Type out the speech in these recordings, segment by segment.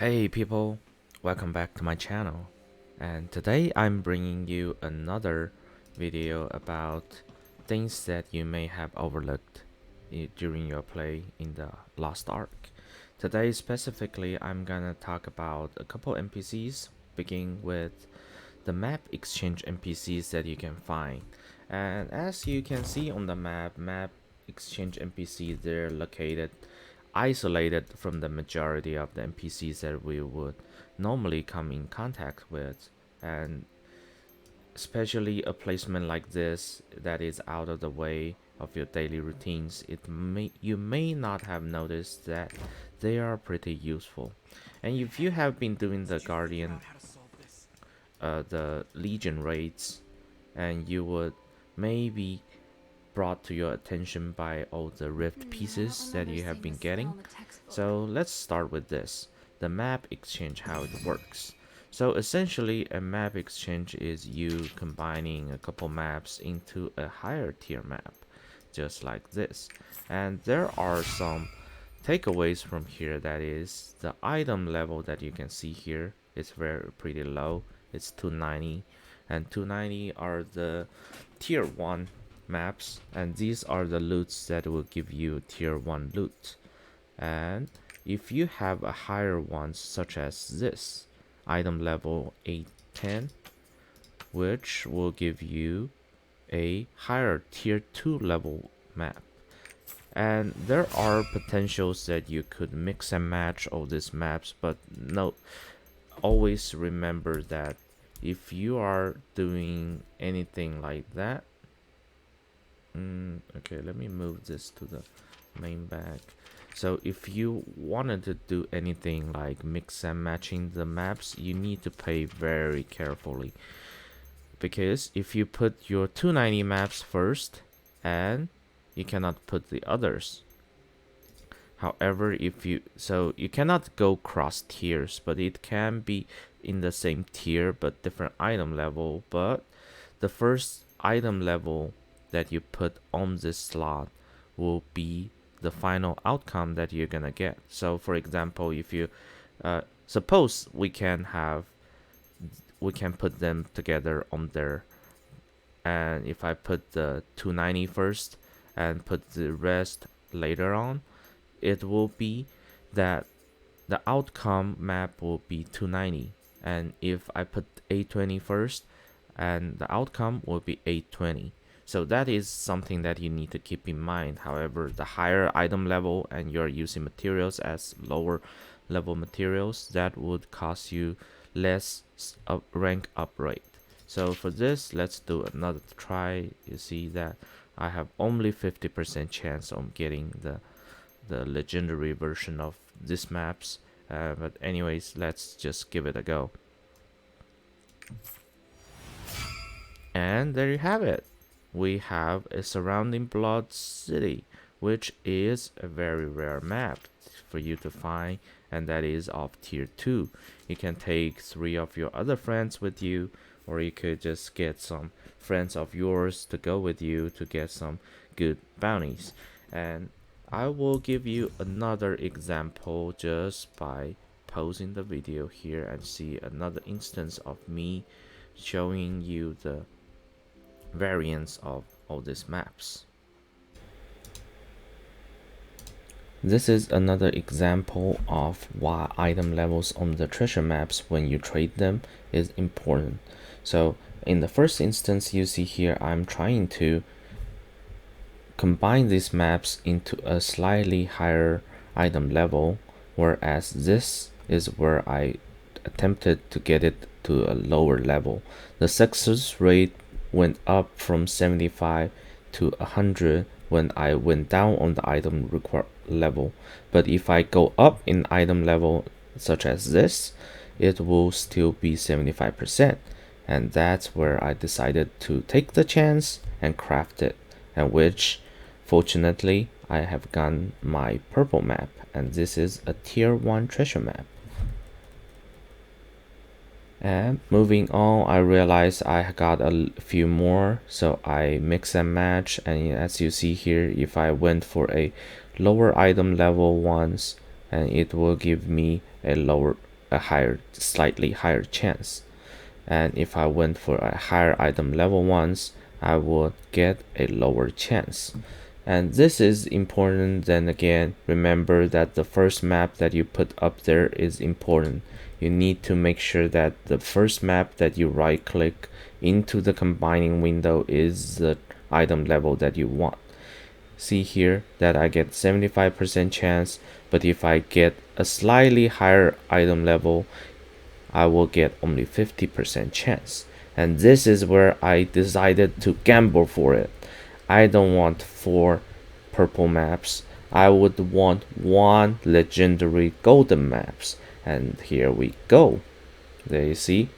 Hey people, welcome back to my channel, and today I'm bringing you another video about things that you may have overlooked during your play in the Lost Ark. Today specifically I'm gonna talk about a couple NPCs, beginning with the map exchange NPCs that you can find. And as you can see on the map exchange NPCs, they're located isolated from the majority of the NPCs that we would normally come in contact with, and especially a placement like this that is out of the way of your daily routines, you may not have noticed that they are pretty useful. And if you have been doing the Guardian, the Legion raids, and you would maybe brought to your attention by all the rift pieces that you have been getting. So let's start with this, the map exchange, how it works. So essentially a map exchange is you combining a couple maps into a higher tier map, just like this. And there are some takeaways from here. That is, the item level that you can see here is pretty low. It's 290, and 290 are the tier 1 maps, and these are the loots that will give you tier 1 loot. And if you have a higher one, such as this item level 810, which will give you a higher tier 2 level map. And there are potentials that you could mix and match all these maps, but no, always remember that if you are doing anything like that, okay, let me move this to the main bag. So if you wanted to do anything like mix and matching the maps, you need to play very carefully, because if you put your 290 maps first, and you cannot put the others. However, you cannot go cross tiers, but it can be in the same tier but different item level. But the first item level that you put on this slot will be the final outcome that you're gonna get. So for example, if you suppose we can put them together on there, and if I put the 290 first and put the rest later on, it will be that the outcome map will be 290, and if I put 820 first, and the outcome will be 820. So that is something that you need to keep in mind. However, the higher item level and you're using materials as lower level materials, that would cost you less rank up rate. So for this, let's do another try. You see that I have only 50% chance on getting the legendary version of these maps, but anyways, let's just give it a go. And there you have it. We have a surrounding blood city, which is a very rare map for you to find, and that is of tier 2. You can take 3 of your other friends with you, or you could just get some friends of yours to go with you to get some good bounties. And I will give you another example just by pausing the video here and see another instance of me showing you the variants of all these maps. This is another example of why item levels on the treasure maps when you trade them is important. So in the first instance, you see here I'm trying to combine these maps into a slightly higher item level, whereas this is where I attempted to get it to a lower level. The success rate went up from 75 to 100 when I went down on the item level, but if I go up in item level such as this, it will still be 75%, and that's where I decided to take the chance and craft it, and which fortunately I have gotten my purple map, and this is a tier 1 treasure map. And moving on, I realized I got a few more, so I mix and match, and as you see here, if I went for a lower item level ones, and it will give me a lower a slightly higher chance. And if I went for a higher item level ones, I would get a lower chance. And this is important. Then again, remember that the first map that you put up there is important. You need to make sure that the first map that you right click into the combining window is the item level that you want. See here that I get 75% chance, but if I get a slightly higher item level, I will get only 50% chance. And this is where I decided to gamble for it. I don't want 4 purple maps. I would want 1 legendary golden maps. And here we go. There you see,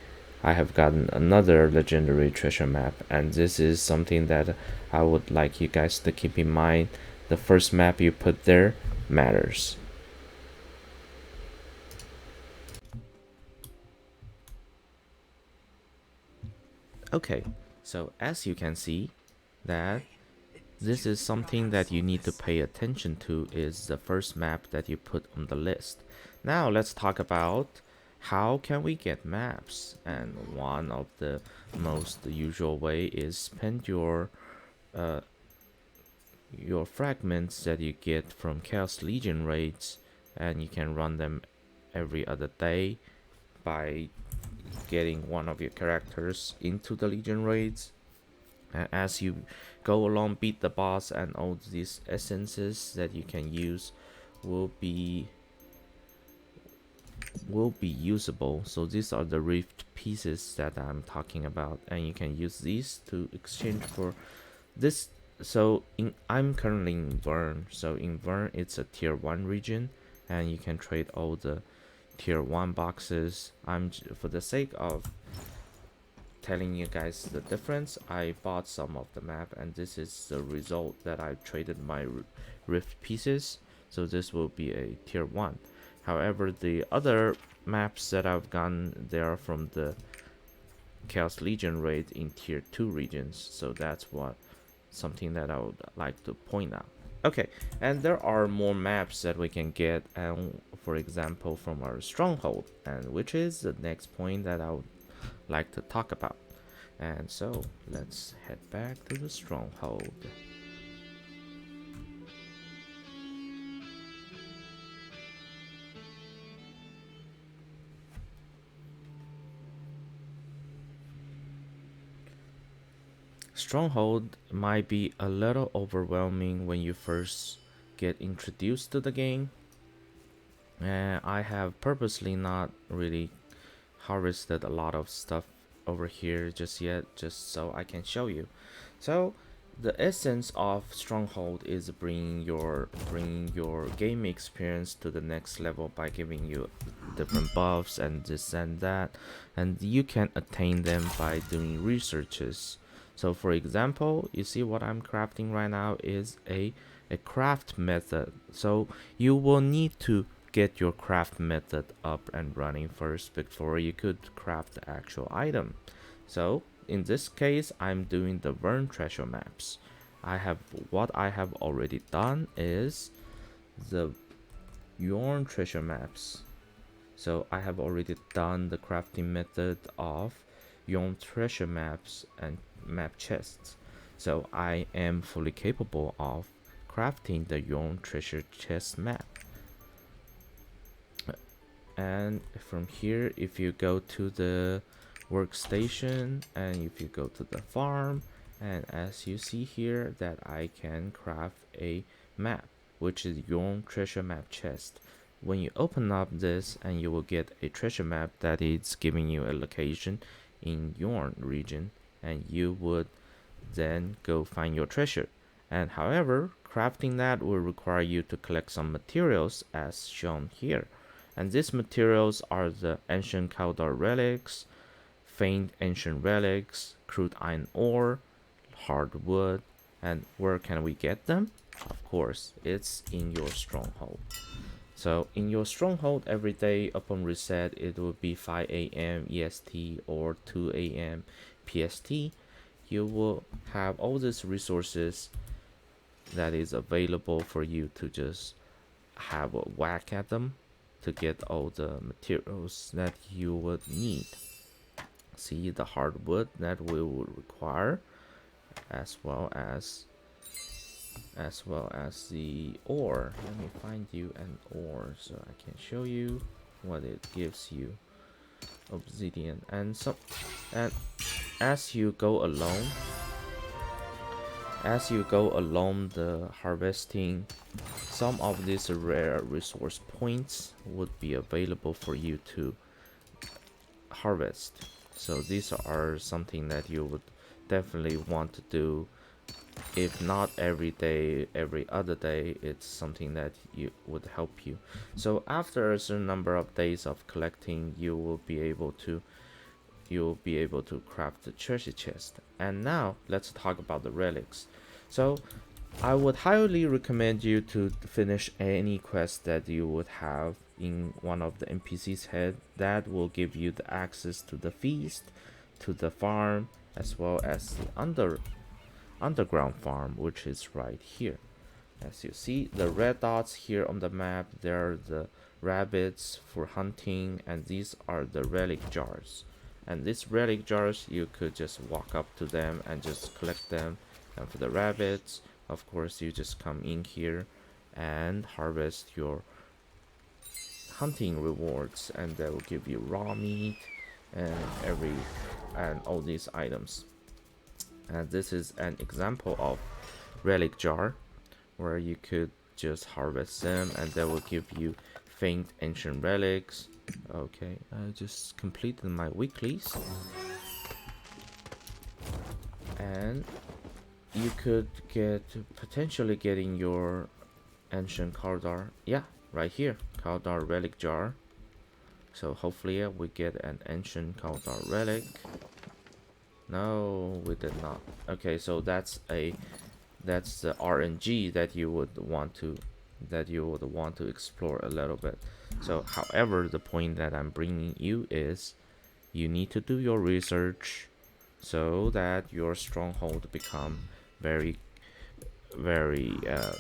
I have gotten another legendary treasure map, and this is something that I would like you guys to keep in mind. The first map you put there matters. Okay, so as you can see that this is something that you need to pay attention to, is the first map that you put on the list. Now let's talk about how can we get maps. And one of the most usual way is spend your fragments that you get from Chaos Legion raids, and you can run them every other day by getting one of your characters into the Legion raids. And as you go along, beat the boss, and all these essences that you can use will be usable. So these are the rift pieces that I'm talking about, and you can use these to exchange for this. So I'm currently in Vern. So in Vern, it's a tier 1 region, and you can trade all the tier 1 boxes. For the sake of telling you guys the difference, I bought some of the map, and this is the result that I traded my rift pieces. So this will be a tier 1. However, the other maps that I've gotten, they are from the Chaos Legion raid in tier 2 regions. So that's something that I would like to point out. Okay, and there are more maps that we can get, and for example from our stronghold, and which is the next point that I would like to talk about. And so let's head back to the stronghold. Stronghold might be a little overwhelming when you first get introduced to the game, and I have purposely not really harvested a lot of stuff over here just yet, just so I can show you. So the essence of stronghold is bringing your game experience to the next level by giving you different buffs and this and that, and you can attain them by doing researches. So for example, you see what I'm crafting right now is a craft method. So you will need to get your craft method up and running first before you could craft the actual item. So in this case, I'm doing the Vern treasure maps. What I have already done is the Yorn treasure maps. So I have already done the crafting method of Yorn treasure maps and map chests. So I am fully capable of crafting the Yorn treasure chest map. And from here, if you go to the workstation and if you go to the farm, and as you see here that I can craft a map, which is Yorn treasure map chest. When you open up this, and you will get a treasure map that is giving you a location in Yorn region, and you would then go find your treasure. And however, crafting that will require you to collect some materials as shown here. And these materials are the ancient Kaldar relics, faint ancient relics, crude iron ore, hardwood. And where can we get them? Of course, it's in your stronghold. So in your stronghold, every day upon reset, it will be 5 a.m. EST or 2 a.m. PST. You will have all these resources that is available for you to just have a whack at them. to get all the materials that you would need. See the hardwood that we will require, as well as the ore. Let me find you an ore so I can show you what it gives you. Obsidian and some, and as you go along the harvesting, some of these rare resource points would be available for you to harvest. So these are something that you would definitely want to do. If not every day, every other day, it's something that you would help you. So after a certain number of days of collecting, you will be able to craft the treasure chest. And now let's talk about the relics. So I would highly recommend you to finish any quest that you would have in one of the NPC's head. That will give you the access to the feast, to the farm, as well as the underground farm, which is right here. As you see, the red dots here on the map, they're the rabbits for hunting, and these are the relic jars. And these relic jars, you could just walk up to them and just collect them. And for the rabbits, of course, you just come in here and harvest your hunting rewards, and they will give you raw meat and all these items. And this is an example of relic jar, where you could just harvest them and they will give you faint ancient relics. Okay, I just completed my weeklies, and you could potentially getting your ancient Kaldar. Yeah, right here, Kaldar relic jar. So hopefully we get an ancient Kaldar relic. No, we did not. Okay, so that's the RNG that you would want to explore a little bit. So however, the point that I'm bringing you is you need to do your research so that your stronghold become very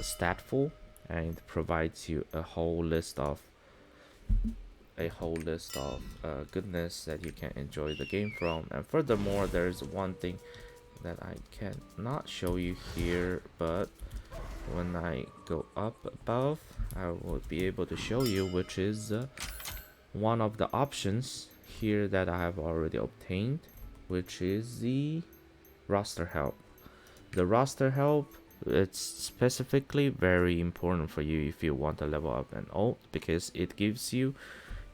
statful, and provides you a whole list of goodness that you can enjoy the game from. And furthermore, there's one thing that I cannot show you here, but when I go up above, I will be able to show you, which is one of the options here that I have already obtained, which is the roster help. The roster help, it's specifically very important for you if you want to level up an ult, because it gives you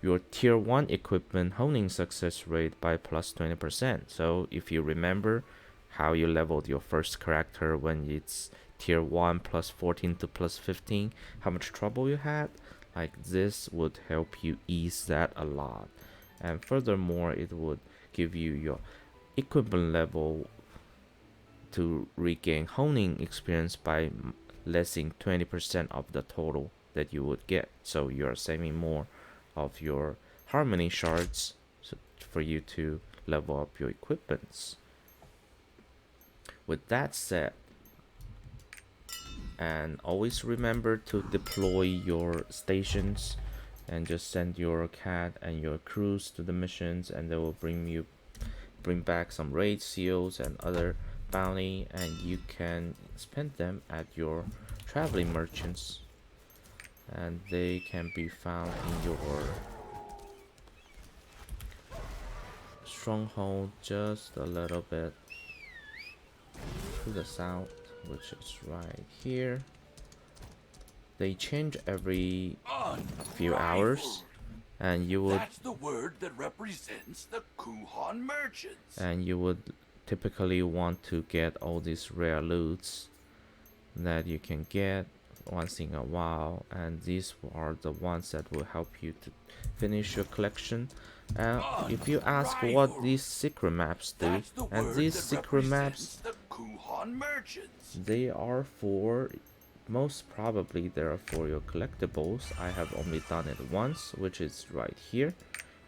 your tier 1 equipment honing success rate by plus 20%. So if you remember how you leveled your first character when it's tier 1 plus 14 to plus 15, how much trouble you had, like this would help you ease that a lot. And furthermore, it would give you your equipment level to regain honing experience by less than 20% of the total that you would get. So you're saving more of your harmony shards for you to level up your equipments. With that said, and always remember to deploy your stations and just send your cat and your crews to the missions, and they will bring back some raid seals and other bounty, and you can spend them at your traveling merchants, and they can be found in your stronghold just a little bit to the south, which is right here. They change every few hours, and you would That's the word that represents the Kuhan merchants. And you would typically want to get all these rare loots that you can get once in a while, and these are the ones that will help you to finish your collection. If you ask what these secret maps do, and these secret maps, the Kuhan merchants. they are for, most probably they are for your collectibles. I have only done it once, which is right here.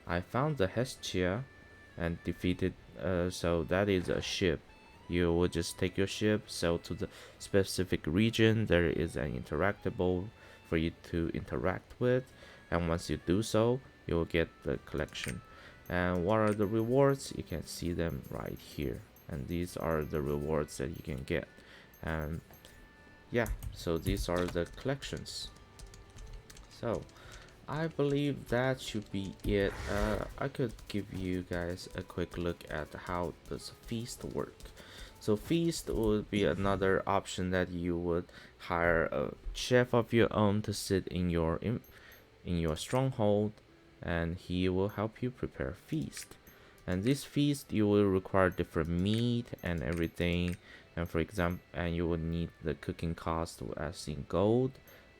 I found the Hestia and defeated, so that is a ship. You would just take your ship, sail to the specific region. There is an interactable for you to interact with, and once you do so, you will get the collection. And what are the rewards? You can see them right here, and these are the rewards that you can get. And yeah, so these are the collections. So I believe that should be it. I could give you guys a quick look at how does feast work. So feast would be another option that you would hire a chef of your own to sit in your stronghold, and he will help you prepare feast. And this feast you will require different meat and everything, and for example, and you will need the cooking cost as in gold,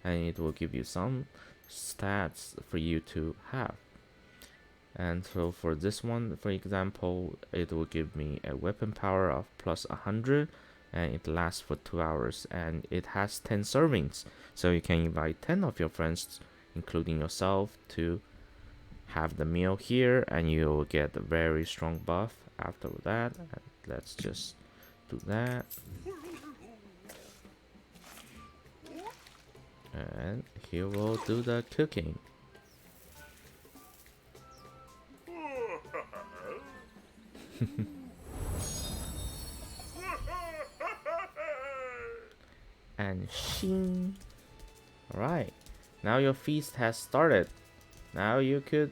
and it will give you some stats for you to have. And so for this one, for example, it will give me a weapon power of plus 100, and it lasts for 2 hours, and it has 10 servings, so you can invite 10 of your friends, including yourself, to have the meal here, and you'll get a very strong buff after that. And let's just do that, and he will do the cooking. And shing. Alright, now your feast has started. Now you could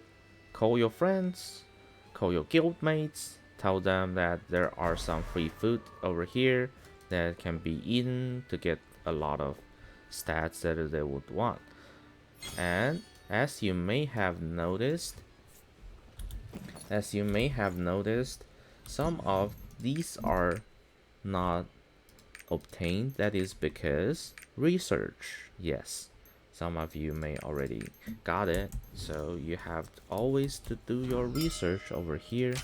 call your friends, call your guildmates, tell them that there are some free food over here that can be eaten to get a lot of stats that they would want. And as you may have noticed, some of these are not obtained. That is because research. Yes, some of you may already got it, so you have always to do your research over here,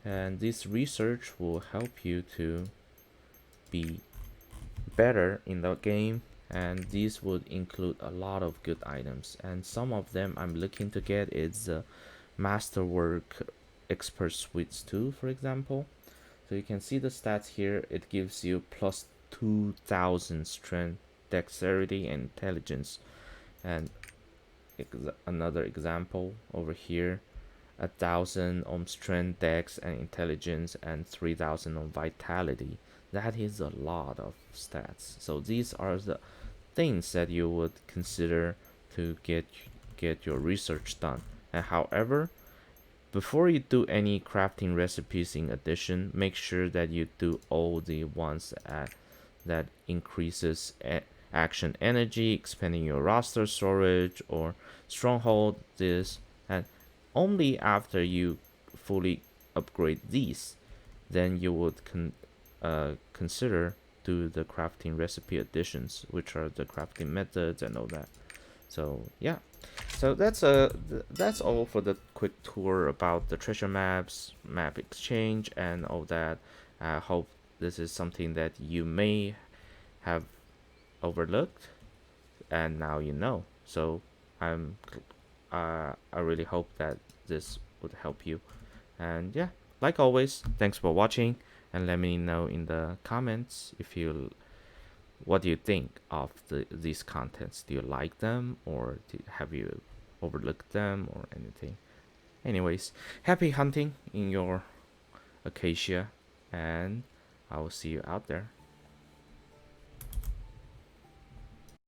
and this research will help you to be better in the game. And these would include a lot of good items, and some of them I'm looking to get is the masterwork expert suites 2, for example. So you can see the stats here. It gives you plus 2000 strength, dexterity, and intelligence. And another example over here, 1000 on strength, dex, and intelligence, and 3000 on vitality. That is a lot of stats. So these are the things that you would consider to get your research done. And however, before you do any crafting recipes in addition, make sure that you do all the ones that increases action energy, expanding your roster storage, or stronghold this, and only after you fully upgrade these, then you would consider do the crafting recipe additions, which are the crafting methods and all that. So yeah, so that's all for the quick tour about the treasure maps, map exchange, and all that. I hope this is something that you may have overlooked, and now you know. So I'm I really hope that this would help you. And yeah, like always, thanks for watching, and let me know in the comments if you what do you think of these contents. Do you like them, or have you overlooked them or anything? Anyways, happy hunting in your acacia, and I will see you out there.